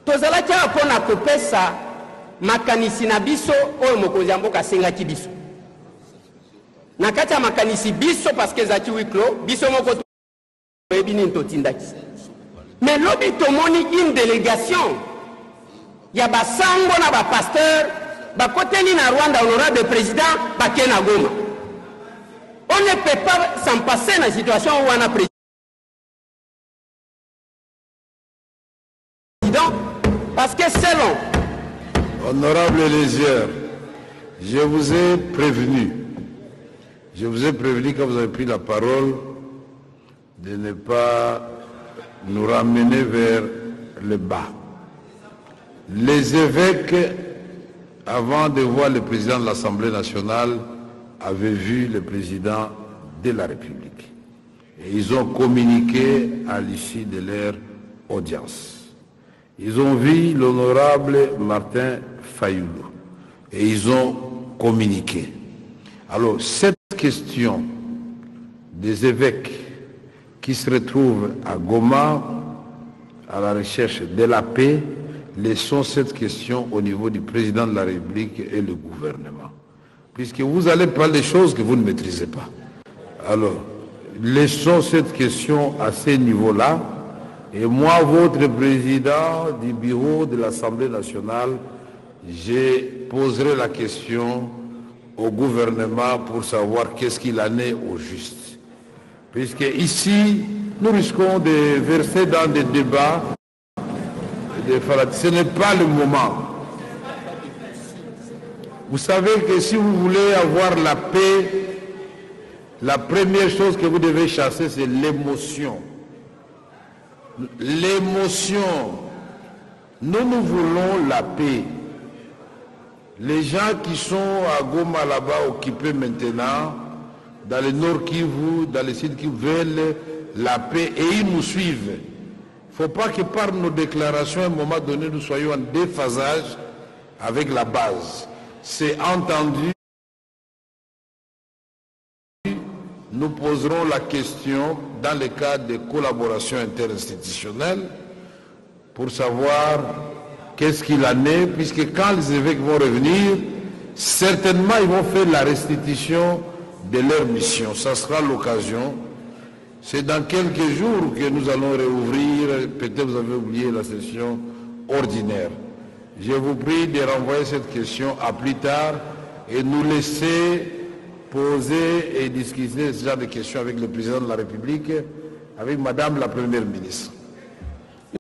tozalaki apona kopesa makanisi na biso oyo mokonzi ya mboka asengaki biso na kati ya makanisi biso parce que ezalaki wiklo biso moko toyebi nini totindaki. Mais lobi tomoni une délégation ya basango na bapasteur bakoteli na Rwanda honorable président bake na Goma. On ne peut pas s'en passer dans la situation où on a président. Parce que selon... Honorable Elésière, je vous ai prévenu quand vous avez pris la parole de ne pas nous ramener vers le bas. Les évêques, avant de voir le président de l'Assemblée nationale, avaient vu le président de la République. Et ils ont communiqué à l'issue de leur audience. Ils ont vu l'honorable Martin Fayoulou et ils ont communiqué. Alors, cette question des évêques qui se retrouvent à Goma à la recherche de la paix, laissons cette question au niveau du président de la République et le gouvernement. Puisque vous allez parler des choses que vous ne maîtrisez pas. Alors, laissons cette question à ce niveau-là. Et moi, votre président du bureau de l'Assemblée nationale, je poserai la question au gouvernement pour savoir qu'est-ce qu'il en est au juste. Puisque ici, nous risquons de verser dans des débats. Ce n'est pas le moment. Vous savez que si vous voulez avoir la paix, la première chose que vous devez chasser, c'est l'émotion. L'émotion. Nous voulons la paix. Les gens qui sont à Goma là-bas occupés maintenant, dans le nord Kivu, dans le sud Kivu, veulent la paix et ils nous suivent. Il ne faut pas que par nos déclarations, à un moment donné, nous soyons en déphasage avec la base. C'est entendu. Nous poserons la question dans le cadre de collaboration interinstitutionnelle pour savoir qu'est-ce qu'il en est, puisque quand les évêques vont revenir, certainement ils vont faire la restitution de leur mission. Ça sera l'occasion. C'est dans quelques jours que nous allons réouvrir, peut-être vous avez oublié la session ordinaire. Je vous prie de renvoyer cette question à plus tard et nous laisser poser et discuter ce genre de questions avec le président de la République, avec Madame la Première ministre.